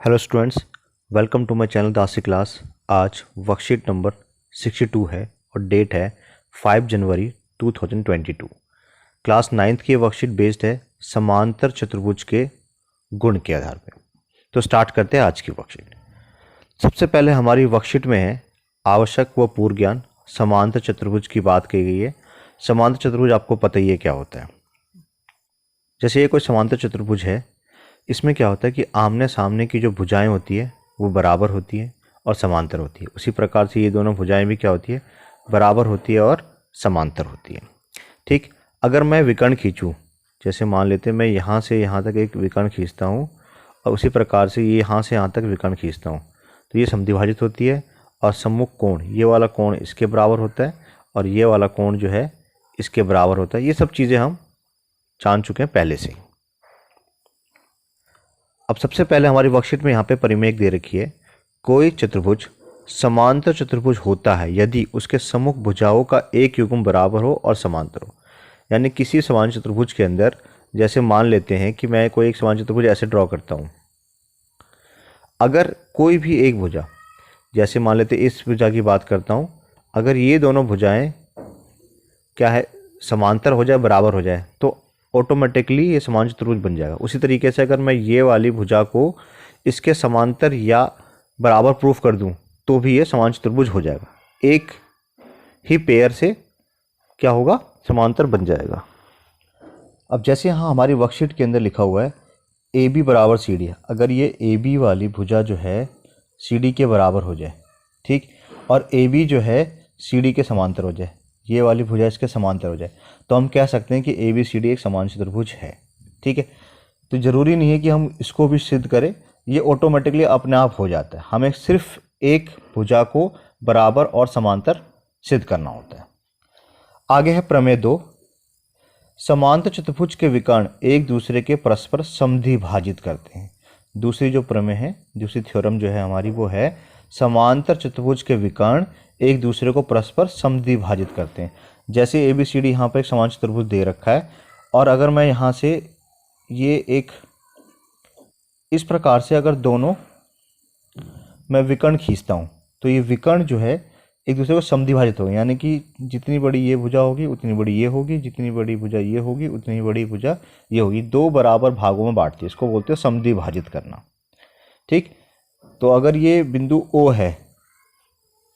Hello students, welcome to my channel Dasi class. आज worksheet number 62 है और डेट है 5 जनवरी 2022। क्लास 9th की वर्कशीट बेस्ड है समांतर चतुर्भुज के गुण के आधार पर। तो स्टार्ट करते हैं आज की वर्कशीट। सबसे पहले हमारी वर्कशीट में है आवश्यक व पूर्व ज्ञान। समांतर चतुर्भुज की बात की गई है। समांतर चतुर्भुज आपको पता ही है क्या होता है। जैसे ये कोई समांतर चतुर्भुज है, इसमें क्या होता है कि आमने सामने की जो भुजाएं होती है वो बराबर होती है और समांतर होती है। उसी प्रकार से ये दोनों भुजाएं भी क्या होती है, बराबर होती है और समांतर होती है। ठीक, अगर मैं विकर्ण खींचूं, जैसे मान लेते हैं मैं यहाँ से यहाँ तक एक विकर्ण खींचता हूँ और उसी प्रकार से ये यहाँ से यहाँ तक विकर्ण खींचता हूँ, तो ये समद्विभाजित होती है और सम्मुख कोण, ये वाला कोण इसके बराबर होता है और ये वाला कोण जो है इसके बराबर होता है। ये सब चीज़ें हम जान चुके हैं पहले से। अब सबसे पहले हमारी वर्कशीट में यहाँ पे परिमेय दे रखी है। कोई चतुर्भुज समांतर चतुर्भुज होता है यदि उसके सम्मुख भुजाओं का एक युग्म बराबर हो और समांतर हो। यानी किसी समांतर चतुर्भुज के अंदर, जैसे मान लेते हैं कि मैं कोई एक समांतर चतुर्भुज ऐसे ड्रॉ करता हूँ, अगर कोई भी एक भुजा, जैसे मान लेते इस भुजा की बात करता हूँ, अगर ये दोनों भुजाएं क्या है, समांतर हो जाए, बराबर हो जाए, तो ऑटोमेटिकली ये समांतर चतुर्भुज बन जाएगा। उसी तरीके से अगर मैं ये वाली भुजा को इसके समांतर या बराबर प्रूफ कर दूं तो भी ये समांतर चतुर्भुज हो जाएगा। एक ही पेयर से क्या होगा, समांतर बन जाएगा। अब जैसे यहाँ हमारी वर्कशीट के अंदर लिखा हुआ है ए बी बराबर सी डी। अगर ये ए बी वाली भुजा जो है सी डी के बराबर हो जाए, ठीक, और ए बी जो है सी डी के समांतर हो जाए, ये वाली भुजा इसके समांतर हो जाए, तो हम कह सकते हैं कि ए बी सी डी एक समांतर चतुर्भुज है। ठीक है, तो ज़रूरी नहीं है कि हम इसको भी सिद्ध करें, ये ऑटोमेटिकली अपने आप हो जाता है। हमें सिर्फ एक भुजा को बराबर और समांतर सिद्ध करना होता है। आगे है प्रमेय 2। समांतर चतुर्भुज के विकर्ण एक दूसरे के परस्पर समद्विभाजित करते हैं। दूसरी जो प्रमेय है, दूसरी थ्योरम जो है हमारी, वो है समांतर चतुर्भुज के विकर्ण एक दूसरे को परस्पर समद्विभाजित करते हैं। जैसे ए बी सी डी यहाँ पर एक समांतर चतुर्भुज दे रखा है और अगर मैं यहाँ से ये एक इस प्रकार से अगर दोनों मैं विकर्ण खींचता हूँ तो ये विकर्ण जो है एक दूसरे को समद्विभाजित होगा। यानी कि जितनी बड़ी ये भुजा होगी उतनी बड़ी ये होगी, जितनी बड़ी भुजा ये होगी उतनी बड़ी भुजा ये होगी। दो बराबर भागों में बांटती है, इसको बोलते हैं समद्विभाजित करना। ठीक, तो अगर ये बिंदु O है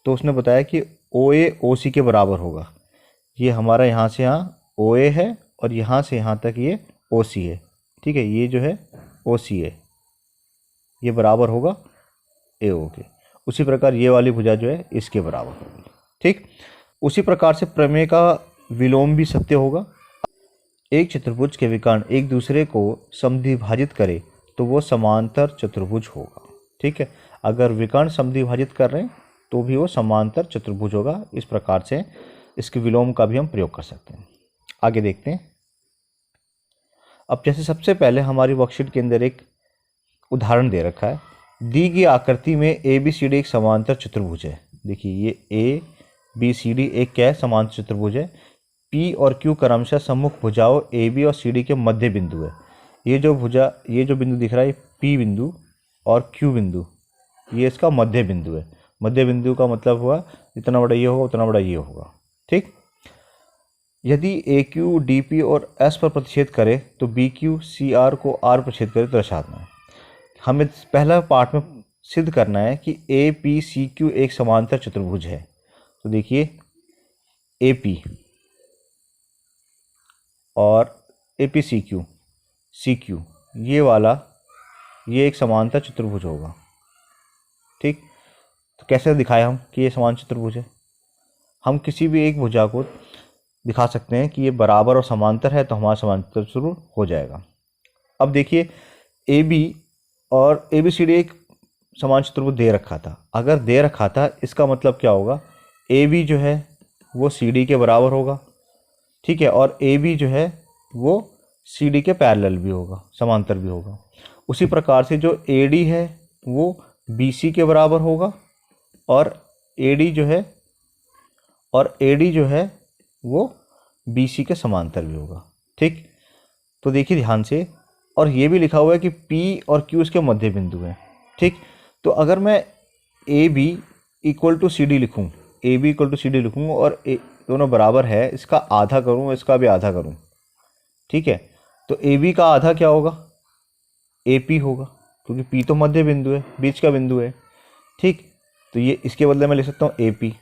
तो उसने बताया कि OA OC के बराबर होगा। ये हमारा यहाँ से यहाँ OA है और यहाँ से यहाँ तक ये OC है। ठीक है, ये जो है OC है, ये बराबर होगा AO के। उसी प्रकार ये वाली भुजा जो है इसके बराबर होगी। ठीक, उसी प्रकार से प्रमेय का विलोम भी सत्य होगा। एक चतुर्भुज के विकर्ण एक दूसरे को समद्विभाजित करे तो वो समांतर चतुर्भुज होगा। ठीक है, अगर विकर्ण समद्विभाजित कर रहे हैं तो भी वो समांतर चतुर्भुज होगा। इस प्रकार से इसके विलोम का भी हम प्रयोग कर सकते हैं। आगे देखते हैं। अब जैसे सबसे पहले हमारी वर्कशीट के अंदर एक उदाहरण दे रखा है। दी गई आकृति में ए बी सी डी एक समांतर चतुर्भुज है। देखिए, ये ए बी सी डी एक क्या है, समांतर चतुर्भुज है। पी और क्यू क्रमशः सम्मुख भुजाओं ए बी और सी डी के मध्य बिंदु है। ये जो बिंदु दिख रहा है, पी बिंदु और क्यू बिंदु, ये इसका मध्य बिंदु है। मध्य बिंदु का मतलब हुआ जितना बड़ा ये होगा उतना बड़ा ये होगा। ठीक, यदि ए क्यू डी पी और एस पर प्रतिच्छेद करे तो बी क्यू सी आर को आर प्रतिच्छेद करे तो दर्शाना है। हमें पहला पार्ट में सिद्ध करना है कि ए पी सी क्यू एक समांतर चतुर्भुज है। तो देखिए, ए पी और ए पी सी क्यू ये वाला ये एक समांतर चतुर्भुज होगा। ठीक, तो कैसे दिखाया हम कि ये समांतर चतुर्भुज है? हम किसी भी एक भुजा को दिखा सकते हैं कि ये बराबर और समांतर है तो हमारा समांतर चतुर्भुज हो जाएगा। अब देखिए, ए बी और ए बी सी डी एक समांतर चतुर्भुज दे रखा था। अगर दे रखा था इसका मतलब क्या होगा, ए बी जो है वो सी डी के बराबर होगा। ठीक है, और ए बी जो है वो सी डी के पैरेलल भी होगा, समांतर भी होगा। उसी प्रकार से जो ए डी है वो बी सी के बराबर होगा और ए डी जो है वो बी सी के समांतर भी होगा। ठीक, तो देखिए ध्यान से, और ये भी लिखा हुआ है कि P और Q इसके मध्य बिंदु हैं। ठीक, तो अगर मैं A B equal to C D लिखूँ, A B equal to C D लिखूँ और दोनों बराबर है, इसका आधा करूँ, इसका भी आधा करूँ, ठीक है, तो ए बी का आधा क्या होगा, ए पी होगा, क्योंकि पी तो मध्य बिंदु है, बीच का बिंदु है, ठीक, तो ये इसके बदले में लिख सकता हूँ ए पी।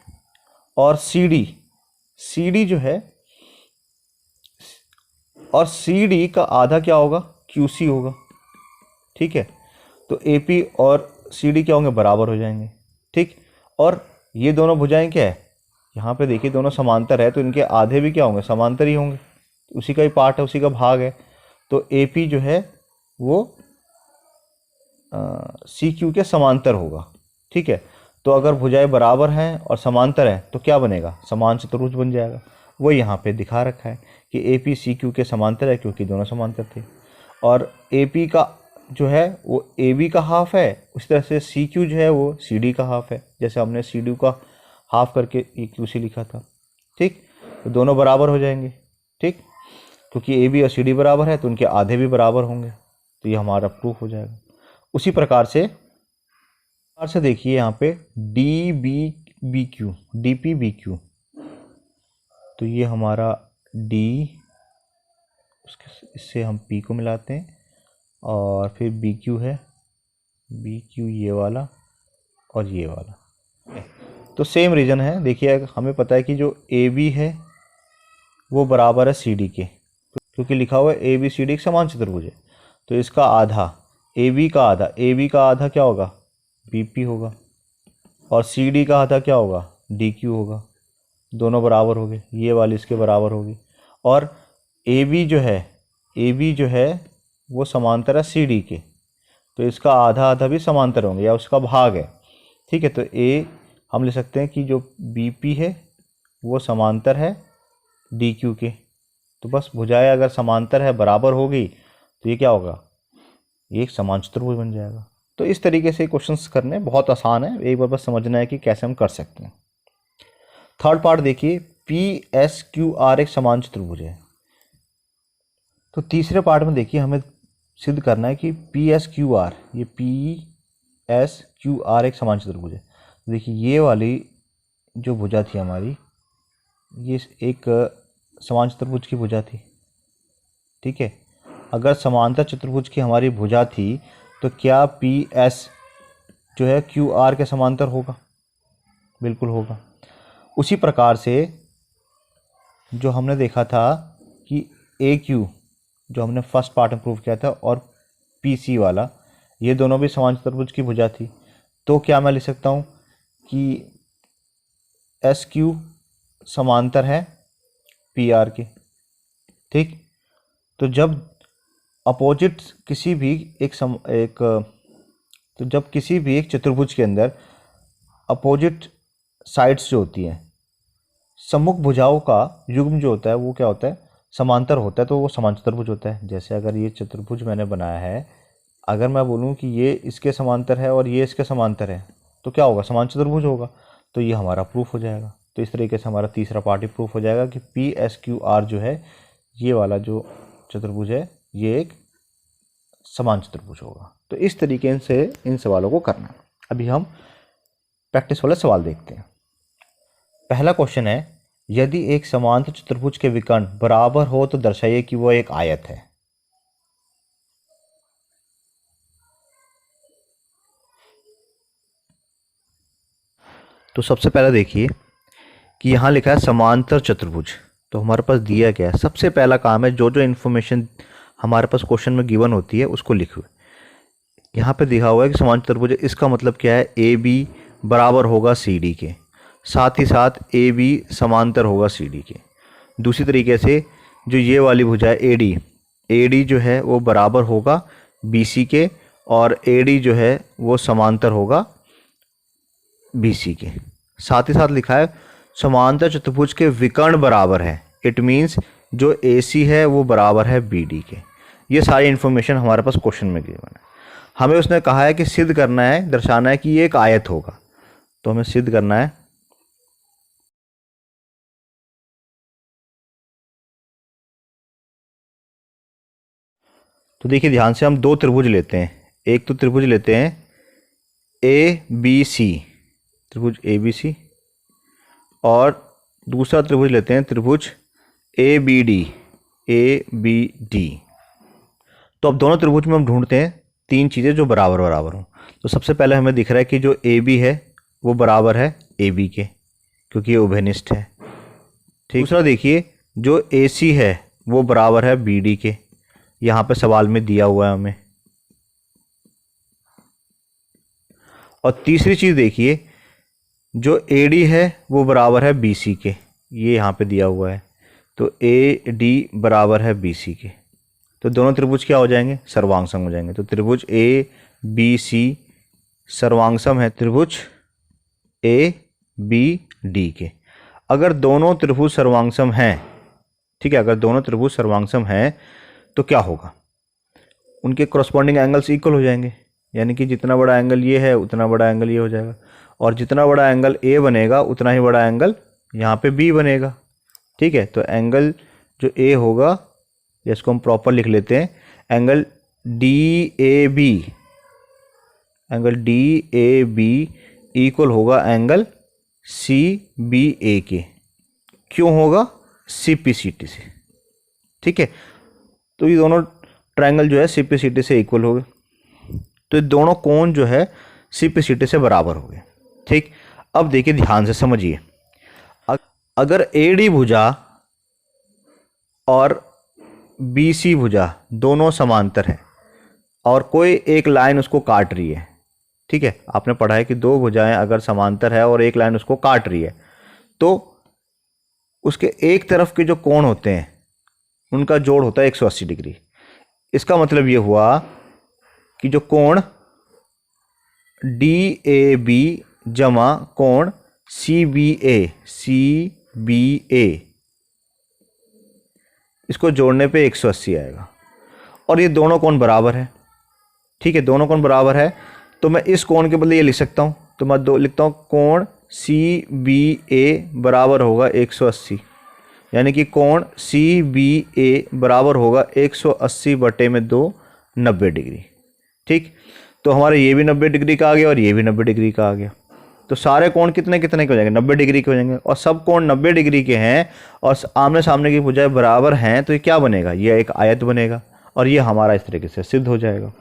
और सी डी जो है, और सी डी का आधा क्या होगा, क्यू सी होगा, ठीक है, तो ए पी और सी डी क्या होंगे, बराबर हो जाएंगे, ठीक। और ये दोनों भुजाएं क्या है, यहाँ पे देखिए दोनों समांतर है, तो इनके आधे भी क्या होंगे, समांतर ही होंगे, उसी का ही पार्ट है, उसी का भाग है, तो ए पी जो है वो सी क्यू के समांतर होगा, ठीक है। तो अगर भुजाएं बराबर हैं और समांतर हैं तो क्या बनेगा, समान चतुर्भुज बन जाएगा। वो यहाँ पे दिखा रखा है कि ए पी सी क्यू के समांतर है, क्योंकि दोनों समांतर थे। और ए पी का जो है वो ए बी का हाफ है, उस तरह से सी क्यू जो है वो सी डी का हाफ है, जैसे हमने सी डी का हाफ करके ए क्यू सी लिखा था, ठीक। तो दोनों बराबर हो जाएंगे, ठीक, क्योंकि ए बी और सी डी बराबर है तो उनके आधे भी बराबर होंगे, तो ये हमारा प्रूफ हो जाएगा। उसी प्रकार से देखिए यहाँ पे D B B Q, D P B Q, तो ये हमारा डी, इससे हम पी को मिलाते हैं, और फिर बी क्यू है, बी क्यू ये वाला और ये वाला, तो सेम रीजन है। देखिए हमें पता है कि जो ए बी है वो बराबर है सी डी के, क्योंकि लिखा हुआ है ए बी सी डी एक समान चतुर्भुज है, तो इसका आधा ए बी का आधा, ए बी का आधा क्या होगा, बी पी होगा, और सी डी का आधा क्या होगा, डी क्यू होगा, दोनों बराबर हो गए, ये वाली इसके बराबर होगी। और ए बी जो है वो समांतर है सी डी के, तो इसका आधा आधा भी समांतर होंगे या उसका भाग है, ठीक है। तो ए हम ले सकते हैं कि जो बी पी है वो समांतर है डी क्यू के, तो बस भुजाएं अगर समांतर है, बराबर होगी, तो ये क्या होगा, ये एक समान चतुर्भुज बन जाएगा। तो इस तरीके से क्वेश्चंस करने बहुत आसान है, एक बार बस समझना है कि कैसे हम कर सकते हैं। थर्ड पार्ट देखिए, पी एस क्यू आर एक समान चतुर्भुज है। तो तीसरे पार्ट में देखिए हमें सिद्ध करना है कि पी एस क्यू आर, ये पी एस क्यू आर एक समान चतुर्भुज है। देखिए ये वाली जो भुजा थी हमारी, ये एक समान चतुर्भुज की भुजा थी, ठीक है। अगर समांतर चतुर्भुज की हमारी भुजा थी तो क्या पी एस जो है क्यू आर के समांतर होगा, बिल्कुल होगा। उसी प्रकार से जो हमने देखा था कि ए क्यू जो हमने फर्स्ट पार्ट में प्रूव किया था, और पी सी वाला, ये दोनों भी समान चतुर्भुज की भुजा थी, तो क्या मैं लिख सकता हूँ कि एस क्यू समांतर है पी आर के, ठीक। तो जब अपोजिट किसी भी जब किसी भी एक चतुर्भुज के अंदर अपोजिट साइड्स जो होती हैं, सम्मुख भुजाओं का युग्म जो होता है वो क्या होता है, समांतर होता है, तो वो समान चतुर्भुज होता है। जैसे अगर ये चतुर्भुज मैंने बनाया है, अगर मैं बोलूँ कि ये इसके समांतर है और ये इसके समांतर है, तो क्या होगा, समान चतुर्भुज होगा, तो ये हमारा प्रूफ हो जाएगा। तो इस तरीके से हमारा तीसरा पार्ट ही प्रूफ हो जाएगा कि पी एस क्यू आर जो है, ये वाला जो चतुर्भुज है, ये एक समान चतुर्भुज होगा। तो इस तरीके से इन सवालों को करना। अभी हम प्रैक्टिस वाले सवाल देखते हैं। पहला क्वेश्चन है, यदि एक समांतर चतुर्भुज के विकर्ण बराबर हो तो दर्शाइए कि वो एक आयत है। तो सबसे पहले देखिए कि यहाँ लिखा है समांतर चतुर्भुज, तो हमारे पास दिया गया है। सबसे पहला काम है जो जो इन्फॉर्मेशन हमारे पास क्वेश्चन में गिवन होती है उसको लिखो। यहाँ पे दिखा हुआ है कि समान चतुर्भुज, इसका मतलब क्या है, ए बी बराबर होगा सी डी के, साथ ही साथ ए बी समांतर होगा सी डी के। दूसरी तरीके से जो ये वाली भुजा है ए डी जो है वो बराबर होगा बी सी के, और ए डी जो है वो समांतर होगा बी सी के। साथ ही साथ लिखा है समांतर चतुर्भुज के विकर्ण बराबर है, इट मीन्स जो ए सी है वो बराबर है बी डी के। ये सारी इन्फॉर्मेशन हमारे पास क्वेश्चन में गिवन है। हमें उसने कहा है कि सिद्ध करना है, दर्शाना है कि ये एक आयत होगा, तो हमें सिद्ध करना है। तो देखिए ध्यान से, हम दो त्रिभुज लेते हैं। एक तो त्रिभुज लेते हैं ए बी सी, त्रिभुज ए बी सी, और दूसरा त्रिभुज लेते हैं त्रिभुज A B D, A B D. तो अब दोनों त्रिभुज में हम ढूंढते हैं तीन चीज़ें जो बराबर बराबर हों। तो सबसे पहले हमें दिख रहा है कि जो ए बी है वो बराबर है ए बी के, क्योंकि ये उभयनिष्ठ है। ठीक, दूसरा देखिए जो ए सी है वो बराबर है बी डी के, यहाँ पे सवाल में दिया हुआ है हमें। और तीसरी चीज़ देखिए जो ए डी है वो बराबर है बी सी के, ये यहाँ पे दिया हुआ है। तो ए डी बराबर है बी सी के, तो दोनों त्रिभुज क्या हो जाएंगे, सर्वांगसम हो जाएंगे। तो त्रिभुज ए बी सी सर्वांगसम है त्रिभुज ए बी डी के। अगर दोनों त्रिभुज सर्वांगसम हैं, ठीक है, अगर दोनों त्रिभुज सर्वांगसम हैं तो क्या होगा, उनके करस्पॉन्डिंग एंगल्स इक्वल हो जाएंगे, यानी कि जितना बड़ा एंगल ये है उतना बड़ा एंगल ये हो जाएगा, और जितना बड़ा एंगल ए बनेगा उतना ही बड़ा एंगल यहाँ पे बी बनेगा। ठीक है, तो एंगल जो ए होगा, जिसको हम प्रॉपर लिख लेते हैं, angle D A B, angle D A B equal होगा एंगल सी बी ए के। क्यों होगा, सी पी सी टी से। ठीक है, तो ये दोनों ट्रायंगल जो है सी पी सी टी से इक्वल हो गए, तो ये दोनों कोण जो है सी पी सी टी से बराबर हो गए। ठीक, अब देखिए ध्यान से समझिए, अगर ए डी भुजा और बी सी भुजा दोनों समांतर है और कोई एक लाइन उसको काट रही है, ठीक है, आपने पढ़ा है कि दो भुजाएं अगर समांतर है और एक लाइन उसको काट रही है तो उसके एक तरफ के जो कोण होते हैं उनका जोड़ होता है 180 डिग्री। इसका मतलब ये हुआ कि जो कोण डी ए बी जमा कोण सी बी ए, इसको जोड़ने पे 180 आएगा, और ये दोनों कोण बराबर है। ठीक है, दोनों कोण बराबर है, तो मैं इस कोण के बदले ये लिख सकता हूँ, तो मैं लिखता हूँ कोण सी बी ए बराबर होगा 180, यानी कि कोण सी बी ए बराबर होगा 180/2 90 डिग्री। ठीक, तो हमारे ये भी 90 डिग्री का आ गया और ये भी 90 डिग्री का आ गया, तो सारे कोण कितने कितने के हो जाएंगे, 90 डिग्री के हो जाएंगे, और सब कोण 90 डिग्री के हैं और आमने सामने की भुजाएं बराबर हैं, तो ये क्या बनेगा, ये एक आयत बनेगा, और ये हमारा इस तरीके से सिद्ध हो जाएगा।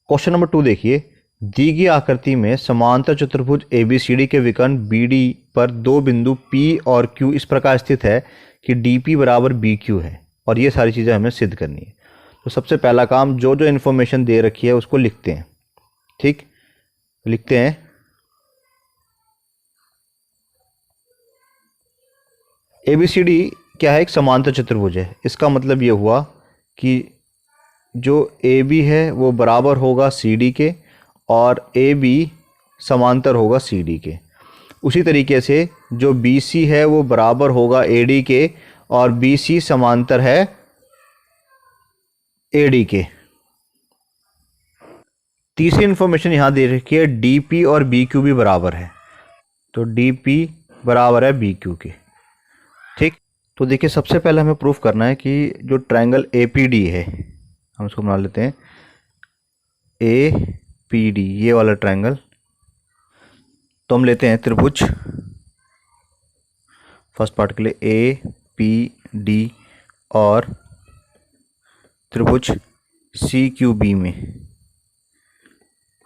क्वेश्चन नंबर 2 देखिए, दी गई आकृति में समांतर चतुर्भुज एबीसीडी के विकर्ण बीडी पर दो बिंदु P और Q इस प्रकार स्थित है कि DP बराबर BQ है, और ये सारी चीज़ें हमें सिद्ध करनी है। तो सबसे पहला काम, जो जो इन्फॉर्मेशन दे रखी है उसको लिखते हैं। ठीक, लिखते हैं ABCD क्या है, एक समांतर चतुर्भुज है। इसका मतलब ये हुआ कि जो AB है वो बराबर होगा CD के और AB समांतर होगा CD के। उसी तरीके से जो BC है वो बराबर होगा AD के और BC समांतर है AD के। तीसरी इन्फॉर्मेशन यहाँ दे रखी है, DP और BQ भी बराबर है, तो DP बराबर है BQ के। ठीक, तो देखिए सबसे पहले हमें प्रूफ करना है कि जो ट्रायंगल APD है, हम इसको बना लेते हैं APD, ये वाला ट्रायंगल। तो हम लेते हैं त्रिभुज, फर्स्ट पार्ट के लिए APD और त्रिभुज CQB में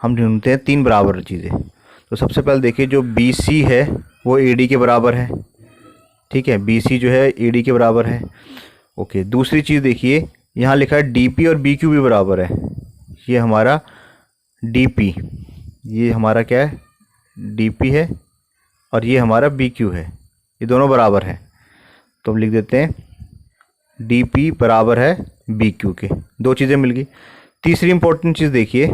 हम ढूंढते हैं तीन बराबर चीज़ें। तो सबसे पहले देखिए जो BC है वो AD के बराबर है। ठीक है, BC जो है AD के बराबर है। ओके, दूसरी चीज़ देखिए यहाँ लिखा है DP और BQ भी बराबर है। ये हमारा DP, ये हमारा क्या है, DP है, और ये हमारा BQ है, ये दोनों बराबर हैं। तो हम लिख देते हैं DP बराबर है BQ के। दो चीज़ें मिल गई। तीसरी इंपॉर्टेंट चीज़ देखिए,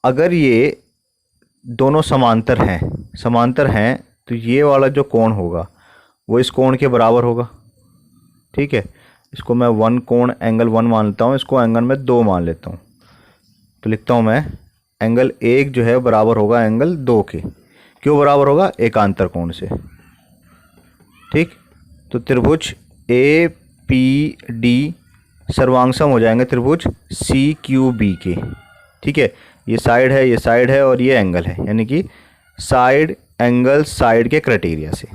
अगर ये दोनों समांतर हैं तो ये वाला जो कोण होगा वो इस कोण के बराबर होगा। ठीक है, इसको मैं वन कोण एंगल 1 मान लेता हूँ, इसको एंगल में 2 मान लेता हूँ। तो लिखता हूँ मैं एंगल 1 जो है बराबर होगा एंगल 2 के। क्यों बराबर होगा, एकांतर कोण से। ठीक, तो त्रिभुज ए पी डी सर्वांगसम हो जाएंगे त्रिभुज सी क्यू बी के। ठीक है, ये साइड है, ये साइड है और ये एंगल है, यानी कि साइड एंगल साइड के क्राइटेरिया से।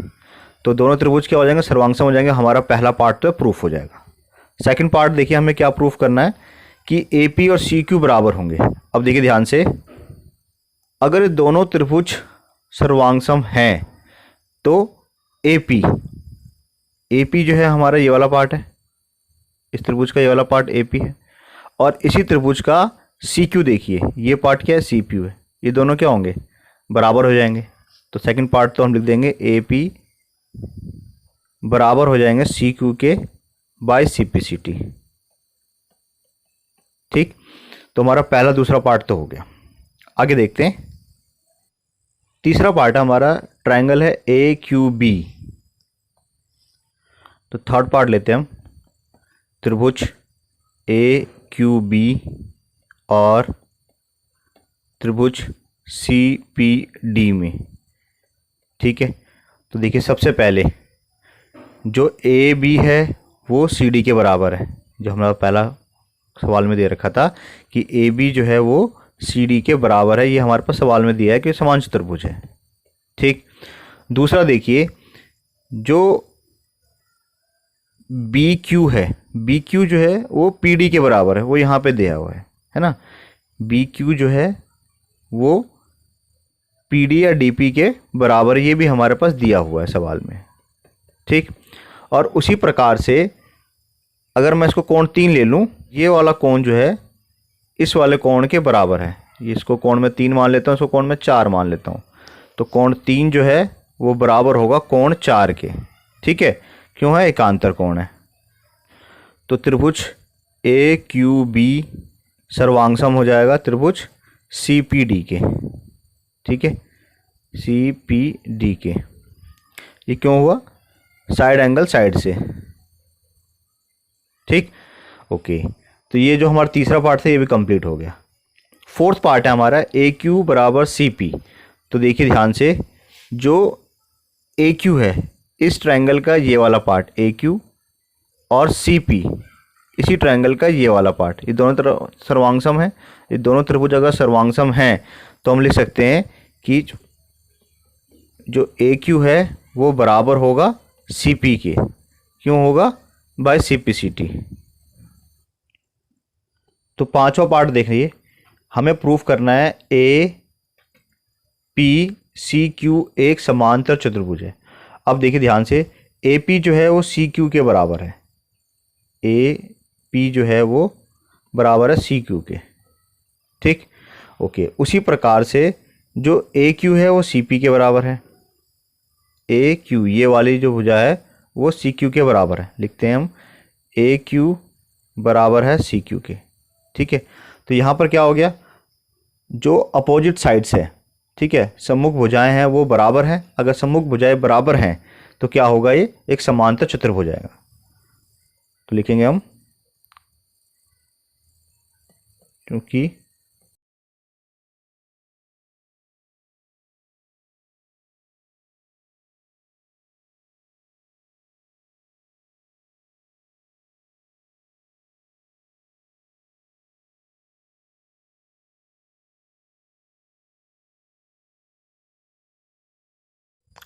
तो दोनों त्रिभुज क्या हो जाएंगे, सर्वांगसम हो जाएंगे। हमारा पहला पार्ट तो प्रूफ हो जाएगा। सेकंड पार्ट देखिए, हमें क्या प्रूफ करना है कि ए पी और सी क्यू बराबर होंगे। अब देखिए ध्यान से, अगर दोनों त्रिभुज सर्वांगसम हैं तो ए पी जो है हमारा ये वाला पार्ट है, इस त्रिभुज का ये वाला पार्ट ए पी है, और इसी त्रिभुज का सी क्यू देखिए, ये पार्ट क्या है, सी क्यू है। ये दोनों क्या होंगे, बराबर हो जाएंगे। तो सेकंड पार्ट तो हम लिख देंगे ए पी बराबर हो जाएंगे सी क्यू के by C P C T. ठीक, तो हमारा पहला दूसरा पार्ट तो हो गया। आगे देखते हैं, तीसरा पार्ट हमारा ट्रायंगल है ए क्यू बी। तो थर्ड पार्ट लेते हैं हम, त्रिभुज ए क्यू बी और त्रिभुज सी पी डी में। ठीक है, तो देखिए सबसे पहले जो ए बी है वो सी डी के बराबर है, जो हमारा पहला सवाल में दे रखा था कि ए बी जो है वो सी डी के बराबर है। ये हमारे पास सवाल में दिया है कि समान चतुर्भुज है। ठीक, दूसरा देखिए, जो बी क्यू है, बी क्यू जो है वो पी डी के बराबर है, वो यहाँ पे दिया हुआ है ना। बी क्यू जो है वो पी डी या डी पी के बराबर, ये भी हमारे पास दिया हुआ है सवाल में। ठीक, और उसी प्रकार से अगर मैं इसको कोण 3 ले लूँ, ये वाला कोण जो है इस वाले कोण के बराबर है। ये इसको कोण में 3 मान लेता हूँ, इसको कोण में 4 मान लेता हूँ। तो कोण 3 जो है वो बराबर होगा कोण 4 के। ठीक है, क्यों है, एकांतर कोण है। तो त्रिभुज ए क्यू बी सर्वांगसम हो जाएगा त्रिभुज सी पी डी के। ठीक है, सी पी डी के। ये क्यों हुआ, साइड एंगल साइड से। ठीक, ओके, तो ये जो हमारा तीसरा पार्ट था ये भी कंप्लीट हो गया। फोर्थ पार्ट है हमारा ए क्यू बराबर सी पी। तो देखिए ध्यान से, जो ए क्यू है इस ट्रायंगल का ये वाला पार्ट ए क्यू, और सी पी इसी ट्रायंगल का ये वाला पार्ट, ये दोनों तरफ सर्वांगसम है। ये दोनों त्रिभुज अगर सर्वांगसम हैं तो हम लिख सकते हैं कि जो ए क्यू है वो बराबर होगा सी पी के। क्यों होगा, by C P C T. तो पांचवा पार्ट देख लीजिए, हमें प्रूफ करना है ए पी सी क्यू एक समांतर चतुर्भुज है। अब देखिए ध्यान से, ए पी जो है वो सी क्यू के बराबर है, ए पी जो है वो बराबर है सी क्यू के। ठीक, ओके, उसी प्रकार से जो ए क्यू है वो सी पी के बराबर है। ए क्यू ये वाली जो भुजा है वो सी क्यू के बराबर है, लिखते हैं हम ए क्यू बराबर है सी क्यू के। ठीक है, तो यहाँ पर क्या हो गया, जो अपोजिट साइड्स है, ठीक है, सम्मुख भुजाएं हैं वो बराबर हैं। अगर सम्मुख भुजाएं बराबर हैं तो क्या होगा, ये एक समांतर चतुर्भुज हो जाएगा। तो लिखेंगे हम, क्योंकि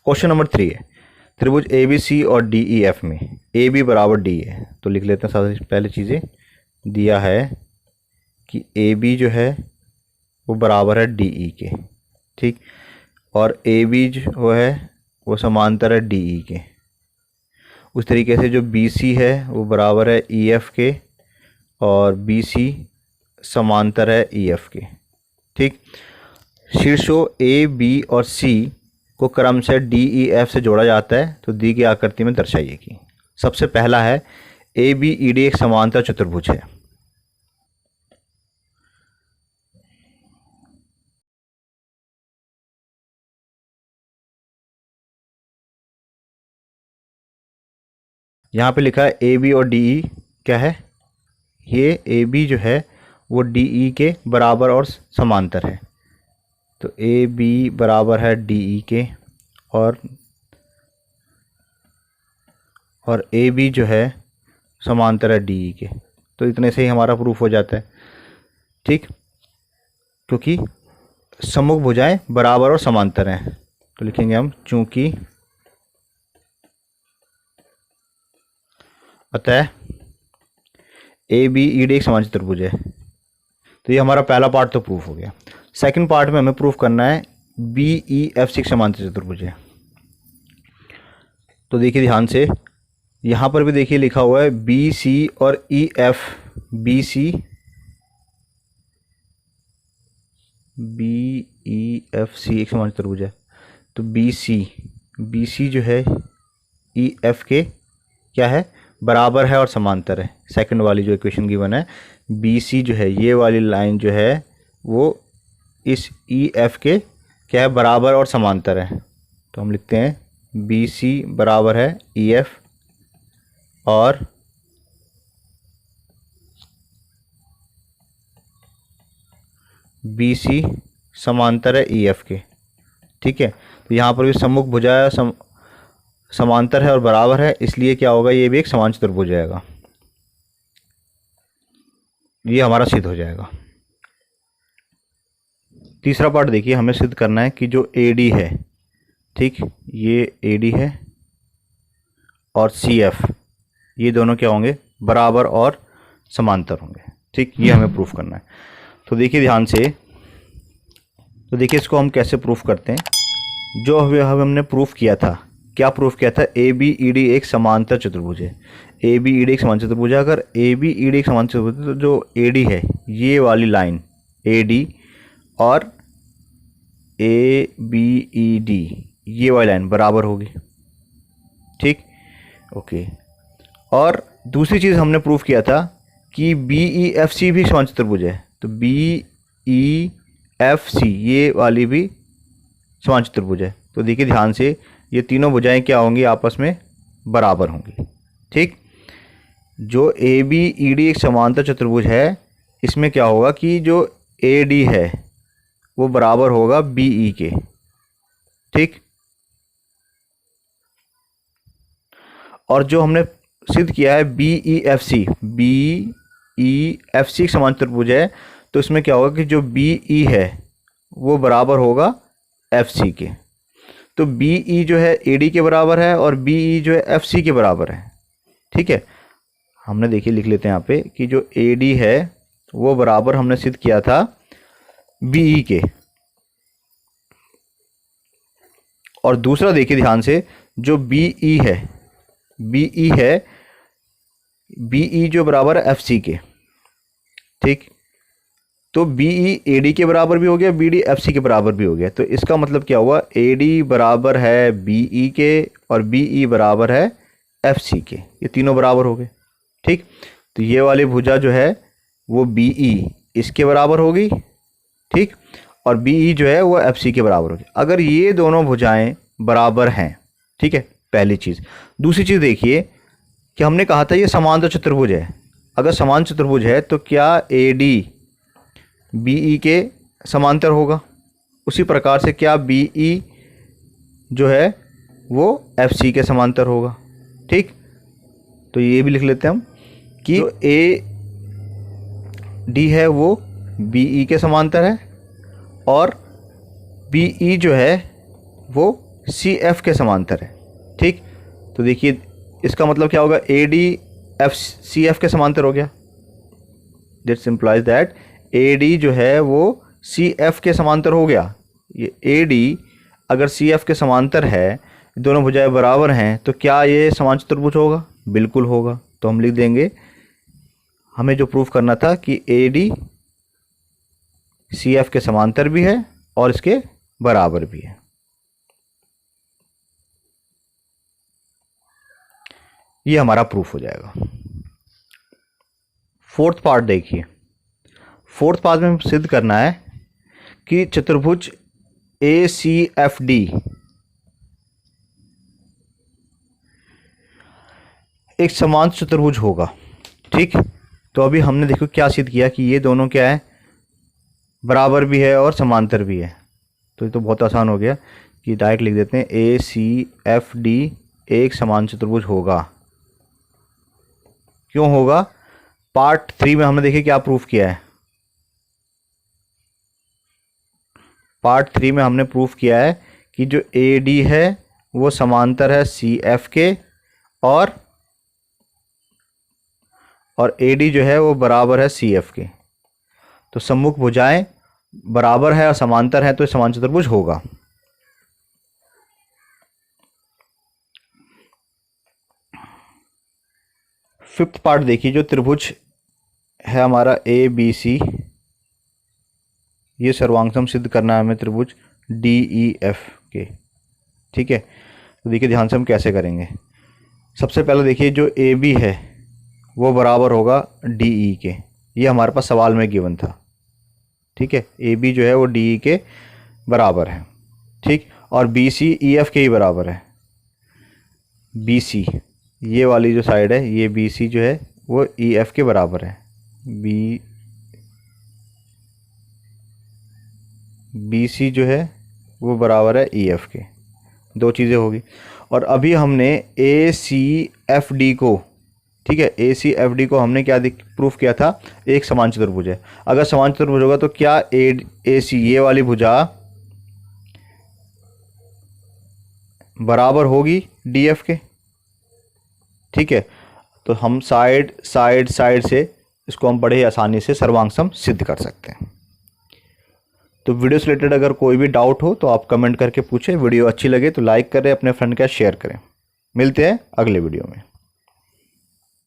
क्वेश्चन नंबर 3 है, त्रिभुज ए बी सी और डी ई एफ में ए बी बराबर डी है। तो लिख लेते हैं सबसे पहले चीज़ें, दिया है कि ए बी जो है वो बराबर है डी ई के। ठीक, और ए बी जो है वो समांतर है डी ई के। उस तरीके से जो बी सी है वो बराबर है ई एफ के, और बी सी समांतर है ई एफ के। ठीक, शीर्षों ए बी और सी को क्रम से डी ई एफ से जोड़ा जाता है। तो दी गई आकृति में दर्शाइए कि सबसे पहला है ए बी ई डी एक समांतर चतुर्भुज है। यहाँ पे लिखा है ए बी और डी ई क्या है, ये ए बी जो है वो डी ई के बराबर और समांतर है। तो ए बी बराबर है डी ई के, और ए बी जो है समांतर है डी ई के। तो इतने से ही हमारा प्रूफ हो जाता है, ठीक, क्योंकि सम्मुख भुजाएं बराबर और समांतर हैं। तो लिखेंगे हम चूंकि अतः ए बी ई डी एक समान चतुर्भुज है। तो ये हमारा पहला पार्ट तो प्रूफ हो गया। सेकंड पार्ट में हमें प्रूफ करना है बी ई एफ सी एक समांतर चतुर्भुज है। तो देखिए ध्यान से, यहाँ पर भी देखिए लिखा हुआ है बी सी और E F, B C B E F C एक समान चतुर्भुज है। तो बी सी जो है ई एफ के क्या है, बराबर है और समांतर है। सेकंड वाली जो इक्वेशन गिवन है, बी सी जो है ये वाली लाइन जो है वो इस ई एफ के क्या है, बराबर और समांतर है। तो हम लिखते हैं बी सी बराबर है ई एफ और बी सी समांतर है ई एफ के, ठीक है। तो यहाँ पर भी सम्मुख भुजा समांतर है और बराबर है, इसलिए क्या होगा, ये भी एक समान चतुर्भुज जाएगा। ये हमारा सिद्ध हो जाएगा। तीसरा पार्ट देखिए, हमें सिद्ध करना है कि जो ए डी है, ठीक, ये ए डी है और सी एफ, ये दोनों क्या होंगे, बराबर और समांतर होंगे, ठीक। ये हमें प्रूफ करना है। तो देखिए ध्यान से, तो देखिए इसको हम कैसे प्रूफ करते हैं। जो हमने प्रूफ किया था, क्या प्रूफ किया था, ए बी ई डी एक समांतर चतुर्भुज है। ए बी ई डी एक समांतर चतुर्भुज है। अगर ए बी ई डी एक समांतर चतुर्भुज है तो जो ए डी है, ये वाली लाइन ए डी और ए बी ई डी ये वाली लाइन बराबर होगी, ठीक, ओके। और दूसरी चीज़ हमने प्रूफ किया था कि बी ई एफ सी भी समान चतुर्भुज है। तो बी ई एफ सी ये वाली भी समान चतुर्भुज है। तो देखिए ध्यान से, ये तीनों भुजाएं क्या होंगी, आपस में बराबर होंगी, ठीक। जो ए बी ई डी एक समांतर चतुर्भुज है, इसमें क्या होगा कि जो ए डी है वो बराबर होगा बी ई के, ठीक। और जो हमने सिद्ध किया है B E F C, B E F C एक समान चतुर्भुज है, तो इसमें क्या होगा कि जो बी ई है वो बराबर होगा एफ सी के। तो बी ई जो है ए डी के बराबर है और बी ई जो है एफ सी के बराबर है, ठीक है। हमने देखिए लिख लेते हैं यहाँ पे कि जो ए डी है वो बराबर हमने सिद्ध किया था बी ई के। और दूसरा देखिए ध्यान से, जो बी ई है, बी ई है, बी ई जो बराबर है एफ सी के, ठीक। तो बी ई ए डी के बराबर भी हो गया, बी डी एफ सी के बराबर भी हो गया। तो इसका मतलब क्या हुआ, ए डी बराबर है बी ई के और बी ई बराबर है एफ सी के, ये तीनों बराबर हो गए, ठीक। तो ये वाली भुजा जो है वो बी ई इसके बराबर होगी, ठीक, और बी ई जो है वो एफ सी के बराबर होगी, अगर ये दोनों भुजाएं बराबर हैं, ठीक है, पहली चीज़। दूसरी चीज़ देखिए कि हमने कहा था ये समांतर चतुर्भुज है। अगर समान चतुर्भुज है तो क्या ए डी बी ई के समांतर होगा, उसी प्रकार से क्या बी ई जो है वो एफ सी के समांतर होगा, ठीक। तो ये भी लिख लेते हैं हम कि जो ए डी है वो बी ई के समांतर है और बी ई जो है वो सी एफ के समांतर है, ठीक। तो देखिए इसका मतलब क्या होगा, A D F C F के समांतर हो गया। This implies that A D जो है वो सी एफ के समांतर हो गया। ये ए डी अगर सी एफ के समांतर है, दोनों भुजाएं बराबर हैं, तो क्या ये समान चतुर्भुज होगा, बिल्कुल होगा। तो हम लिख देंगे, हमें जो प्रूफ करना था कि ए डी सी एफ के समांतर भी है और इसके बराबर भी है। ये हमारा प्रूफ हो जाएगा। फोर्थ पार्ट देखिए, फोर्थ पार्ट में सिद्ध करना है कि चतुर्भुज ए सी एफ डी एक समान चतुर्भुज होगा, ठीक। तो अभी हमने देखो क्या सिद्ध किया कि ये दोनों क्या है, बराबर भी है और समांतर भी है। तो ये तो बहुत आसान हो गया कि डायरेक्ट लिख देते हैं ए सी एफ डी एक समान चतुर्भुज होगा, क्यों होगा? पार्ट 3 में हमने देखिए क्या प्रूफ किया है। पार्ट 3 में हमने प्रूफ किया है कि जो ए डी है वो समांतर है सी एफ के, और ए डी जो है वो बराबर है सी एफ के। तो सम्मुख भुजाएं बराबर है और समांतर है, तो ये समान चतुर्भुज होगा। फिफ्थ पार्ट देखिए, जो त्रिभुज है हमारा ए बी सी, ये सर्वांगसम सिद्ध करना है हमें त्रिभुज डी ई एफ के। ठीक है, तो देखिए ध्यान से हम कैसे करेंगे। सबसे पहले देखिए जो ए बी है वो बराबर होगा डी ई के, ये हमारे पास सवाल में गिवन था। ठीक है, ए बी जो है वो डी ई के बराबर है। ठीक, और बी सी ई एफ के ही बराबर है। बी सी, ये वाली जो साइड है, ये बी सी जो है वो ई एफ के बराबर है। बी सी जो है वो बराबर है ई एफ के। दो चीज़ें होगी। और अभी हमने ए सी एफ डी को, ठीक है, ए सी एफ डी को हमने क्या प्रूफ किया था? एक समान चतुर्भुज है। अगर समान चतुर्भुज होगा तो क्या ए सी, ये वाली भुजा बराबर होगी डी एफ के? ठीक है, तो हम साइड साइड साइड से इसको हम बड़े ही आसानी से सर्वांगसम सिद्ध कर सकते हैं। तो वीडियो से रिलेटेड अगर कोई भी डाउट हो तो आप कमेंट करके पूछें। वीडियो अच्छी लगे तो लाइक करें, अपने फ्रेंड के साथ शेयर करें। मिलते हैं अगले वीडियो में।